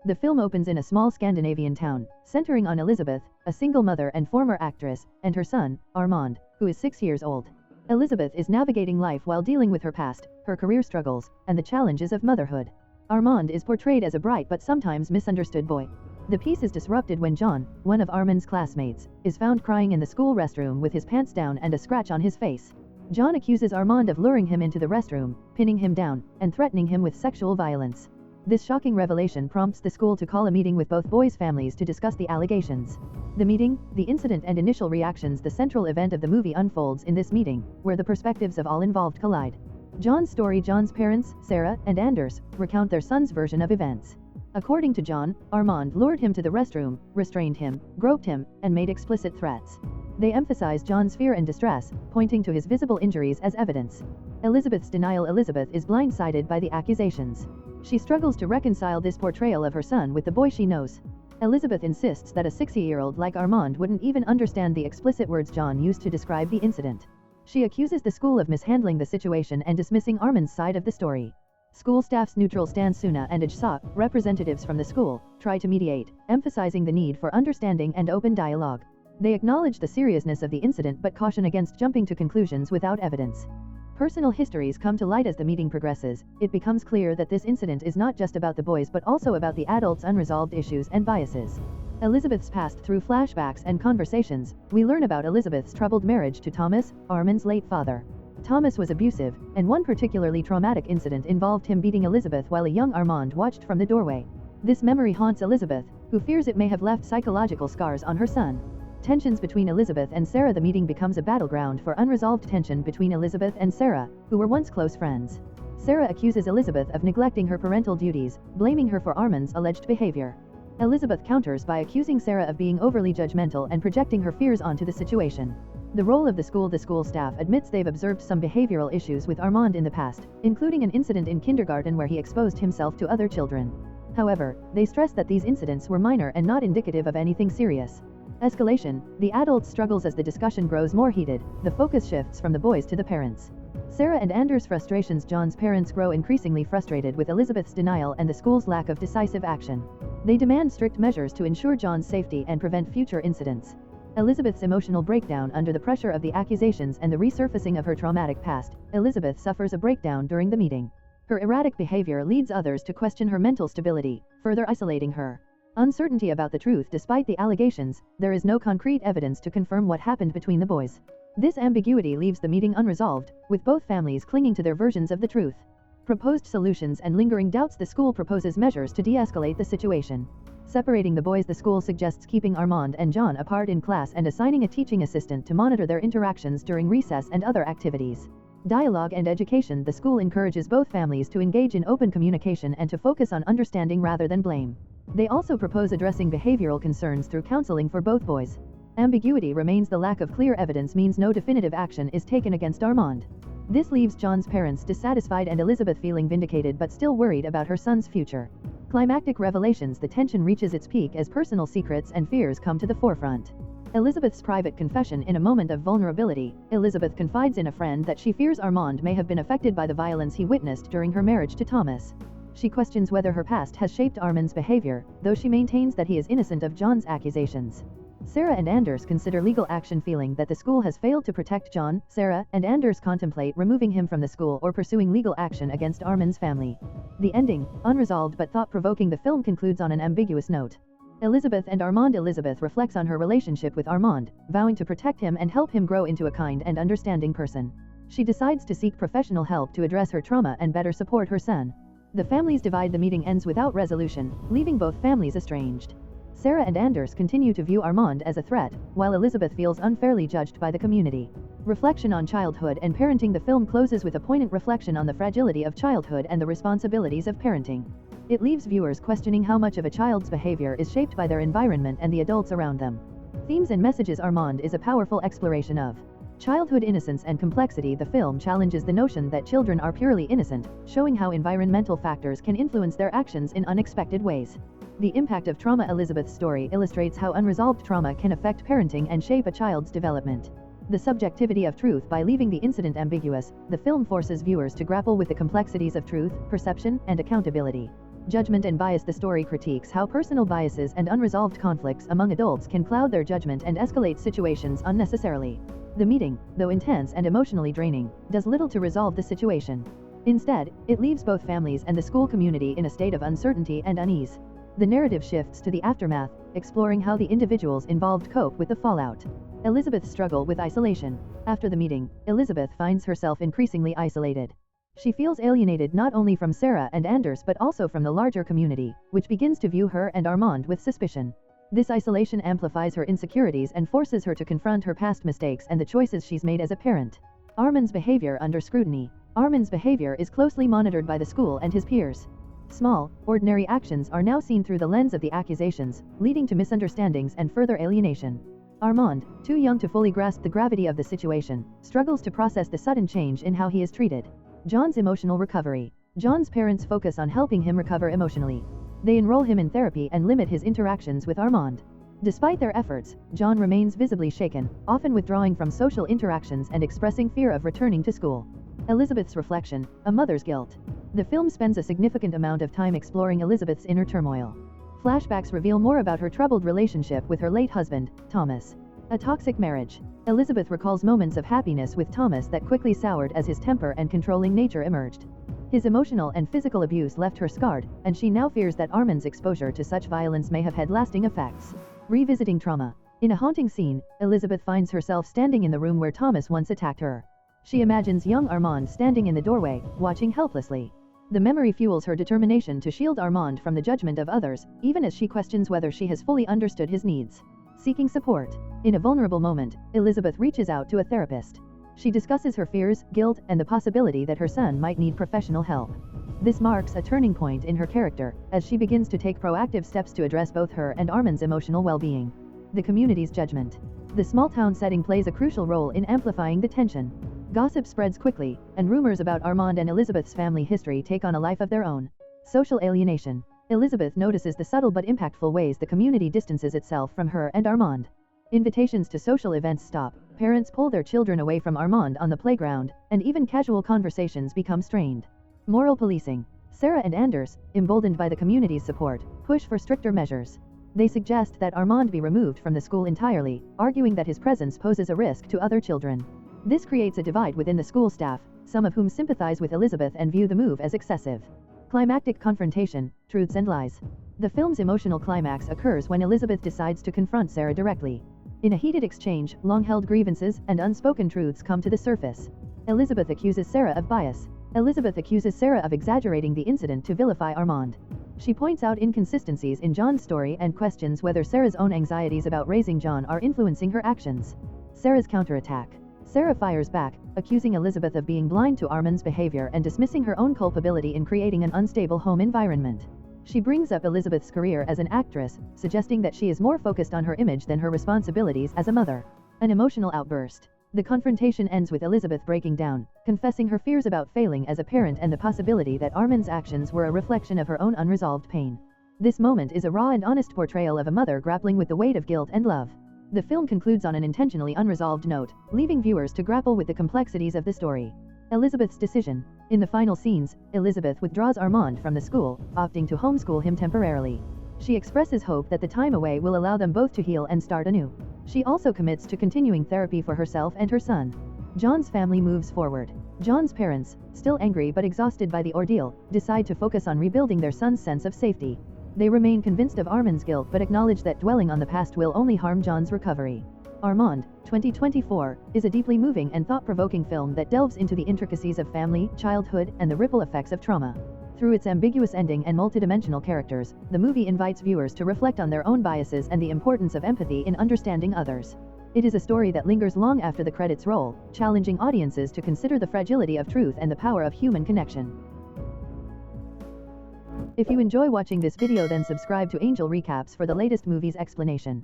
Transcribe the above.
The film opens in a small Scandinavian town, centering on Elisabeth, a single mother and former actress, and her son, Armand, who is 6 years old. Elisabeth is navigating life while dealing with her past, her career struggles, and the challenges of motherhood. Armand is portrayed as a bright but sometimes misunderstood boy. The piece is disrupted when John, one of Armand's classmates, is found crying in the school restroom with his pants down and a scratch on his face. John accuses Armand of luring him into the restroom, pinning him down, and threatening him with sexual violence. This shocking revelation prompts the school to call a meeting with both boys' families to discuss the allegations. The meeting, the incident and initial reactions. The central event of the movie unfolds in this meeting, where the perspectives of all involved collide. John's story. John's parents, Sarah and Anders, recount their son's version of events. According to John, Armand lured him to the restroom, restrained him, groped him, and made explicit threats. They emphasize John's fear and distress, pointing to his visible injuries as evidence. Elisabeth's denial. Elisabeth is blindsided by the accusations. She struggles to reconcile this portrayal of her son with the boy she knows. Elisabeth insists that a 6-year-old like Armand wouldn't even understand the explicit words John used to describe the incident. She accuses the school of mishandling the situation and dismissing Armand's side of the story. School staff's neutral stance. Suna and Ajsa, representatives from the school, try to mediate, emphasizing the need for understanding and open dialogue. They acknowledge the seriousness of the incident but caution against jumping to conclusions without evidence. Personal histories come to light as the meeting progresses. It becomes clear that this incident is not just about the boys but also about the adults' unresolved issues and biases. Elisabeth's past. Through flashbacks and conversations, we learn about Elisabeth's troubled marriage to Thomas, Armand's late father. Thomas was abusive, and one particularly traumatic incident involved him beating Elisabeth while a young Armand watched from the doorway. This memory haunts Elisabeth, who fears it may have left psychological scars on her son. Tensions between Elisabeth and Sarah. The meeting becomes a battleground for unresolved tension between Elisabeth and Sarah, who were once close friends. Sarah accuses Elisabeth of neglecting her parental duties, blaming her for Armand's alleged behavior. Elisabeth counters by accusing Sarah of being overly judgmental and projecting her fears onto the situation. The role of the school staff admits they've observed some behavioral issues with Armand in the past, including an incident in kindergarten where he exposed himself to other children. However, they stress that these incidents were minor and not indicative of anything serious. Escalation. The adults struggles. As the discussion grows more heated, the focus shifts from the boys to the parents. Sarah and Anders' frustrations. John's parents grow increasingly frustrated with Elisabeth's denial and the school's lack of decisive action. They demand strict measures to ensure John's safety and prevent future incidents. Elisabeth's emotional breakdown. Under the pressure of the accusations and the resurfacing of her traumatic past, Elisabeth suffers a breakdown during the meeting. Her erratic behavior leads others to question her mental stability, further isolating her. Uncertainty about the truth. Despite the allegations, there is no concrete evidence to confirm what happened between the boys. This ambiguity leaves the meeting unresolved, with both families clinging to their versions of the truth. Proposed solutions and lingering doubts. The school proposes measures to de-escalate the situation. Separating the boys. The school suggests keeping Armand and John apart in class and assigning a teaching assistant to monitor their interactions during recess and other activities. Dialogue and education. The school encourages both families to engage in open communication and to focus on understanding rather than blame. They also propose addressing behavioral concerns through counseling for both boys. Ambiguity remains. The lack of clear evidence means no definitive action is taken against Armand. This leaves John's parents dissatisfied and Elisabeth feeling vindicated but still worried about her son's future. Climactic revelations. The tension reaches its peak as personal secrets and fears come to the forefront. Elisabeth's private confession. In a moment of vulnerability, Elisabeth confides in a friend that she fears Armand may have been affected by the violence he witnessed during her marriage to Thomas. She questions whether her past has shaped Armand's behavior, though she maintains that he is innocent of John's accusations. Sarah and Anders consider legal action, feeling that the school has failed to protect John. Sarah and Anders contemplate removing him from the school or pursuing legal action against Armand's family. The ending, unresolved but thought-provoking. The film concludes on an ambiguous note. Elisabeth and Armand. Elisabeth reflects on her relationship with Armand, vowing to protect him and help him grow into a kind and understanding person. She decides to seek professional help to address her trauma and better support her son. The families divide. The meeting ends without resolution, leaving both families estranged. Sarah and Anders continue to view Armand as a threat, while Elisabeth feels unfairly judged by the community. Reflection on childhood and parenting. The film closes with a poignant reflection on the fragility of childhood and the responsibilities of parenting. It leaves viewers questioning how much of a child's behavior is shaped by their environment and the adults around them. Themes and messages. Armand is a powerful exploration of childhood innocence and complexity. The film challenges the notion that children are purely innocent, showing how environmental factors can influence their actions in unexpected ways. The impact of trauma. Elisabeth's story illustrates how unresolved trauma can affect parenting and shape a child's development. The subjectivity of truth. By leaving the incident ambiguous, the film forces viewers to grapple with the complexities of truth, perception, and accountability. Judgment and bias. The story critiques how personal biases and unresolved conflicts among adults can cloud their judgment and escalate situations unnecessarily. The meeting, though intense and emotionally draining, does little to resolve the situation. Instead, it leaves both families and the school community in a state of uncertainty and unease. The narrative shifts to the aftermath, exploring how the individuals involved cope with the fallout. Elisabeth's struggle with isolation. After the meeting, Elisabeth finds herself increasingly isolated. She feels alienated not only from Sarah and Anders but also from the larger community, which begins to view her and Armand with suspicion. This isolation amplifies her insecurities and forces her to confront her past mistakes and the choices she's made as a parent. Armand's behavior under scrutiny. Armand's behavior is closely monitored by the school and his peers. Small, ordinary actions are now seen through the lens of the accusations, leading to misunderstandings and further alienation. Armand, too young to fully grasp the gravity of the situation, struggles to process the sudden change in how he is treated. John's emotional recovery. John's parents focus on helping him recover emotionally. They enroll him in therapy and limit his interactions with Armand. Despite their efforts, John remains visibly shaken, often withdrawing from social interactions and expressing fear of returning to school. Elisabeth's reflection, a mother's guilt. The film spends a significant amount of time exploring Elisabeth's inner turmoil. Flashbacks reveal more about her troubled relationship with her late husband, Thomas. A toxic marriage. Elisabeth recalls moments of happiness with Thomas that quickly soured as his temper and controlling nature emerged. His emotional and physical abuse left her scarred, and she now fears that Armand's exposure to such violence may have had lasting effects. Revisiting trauma. In a haunting scene, Elisabeth finds herself standing in the room where Thomas once attacked her. She imagines young Armand standing in the doorway, watching helplessly. The memory fuels her determination to shield Armand from the judgment of others, even as she questions whether she has fully understood his needs. Seeking support. In a vulnerable moment, Elisabeth reaches out to a therapist. She discusses her fears, guilt, and the possibility that her son might need professional help. This marks a turning point in her character, as she begins to take proactive steps to address both her and Armand's emotional well-being. The community's judgment. The small-town setting plays a crucial role in amplifying the tension. Gossip spreads quickly, and rumors about Armand and Elisabeth's family history take on a life of their own. Social alienation. Elisabeth notices the subtle but impactful ways the community distances itself from her and Armand. Invitations to social events stop, parents pull their children away from Armand on the playground, and even casual conversations become strained. Moral policing. Sarah and Anders, emboldened by the community's support, push for stricter measures. They suggest that Armand be removed from the school entirely, arguing that his presence poses a risk to other children. This creates a divide within the school staff, some of whom sympathize with Elisabeth and view the move as excessive. Climactic confrontation, truths and lies. The film's emotional climax occurs when Elisabeth decides to confront Sarah directly. In a heated exchange, long-held grievances and unspoken truths come to the surface. Elisabeth accuses Sarah of bias. Elisabeth accuses Sarah of exaggerating the incident to vilify Armand. She points out inconsistencies in John's story and questions whether Sarah's own anxieties about raising John are influencing her actions. Sarah's counterattack. Sarah fires back, accusing Elisabeth of being blind to Armand's behavior and dismissing her own culpability in creating an unstable home environment. She brings up Elisabeth's career as an actress, suggesting that she is more focused on her image than her responsibilities as a mother. An emotional outburst. The confrontation ends with Elisabeth breaking down, confessing her fears about failing as a parent and the possibility that Armand's actions were a reflection of her own unresolved pain. This moment is a raw and honest portrayal of a mother grappling with the weight of guilt and love. The film concludes on an intentionally unresolved note, leaving viewers to grapple with the complexities of the story. Elisabeth's decision. In the final scenes, Elisabeth withdraws Armand from the school, opting to homeschool him temporarily. She expresses hope that the time away will allow them both to heal and start anew. She also commits to continuing therapy for herself and her son. John's family moves forward. John's parents, still angry but exhausted by the ordeal, decide to focus on rebuilding their son's sense of safety. They remain convinced of Armand's guilt but acknowledge that dwelling on the past will only harm John's recovery. Armand, 2024, is a deeply moving and thought-provoking film that delves into the intricacies of family, childhood, and the ripple effects of trauma. Through its ambiguous ending and multidimensional characters, the movie invites viewers to reflect on their own biases and the importance of empathy in understanding others. It is a story that lingers long after the credits roll, challenging audiences to consider the fragility of truth and the power of human connection. If you enjoy watching this video, then subscribe to Angel Recaps for the latest movies explanation.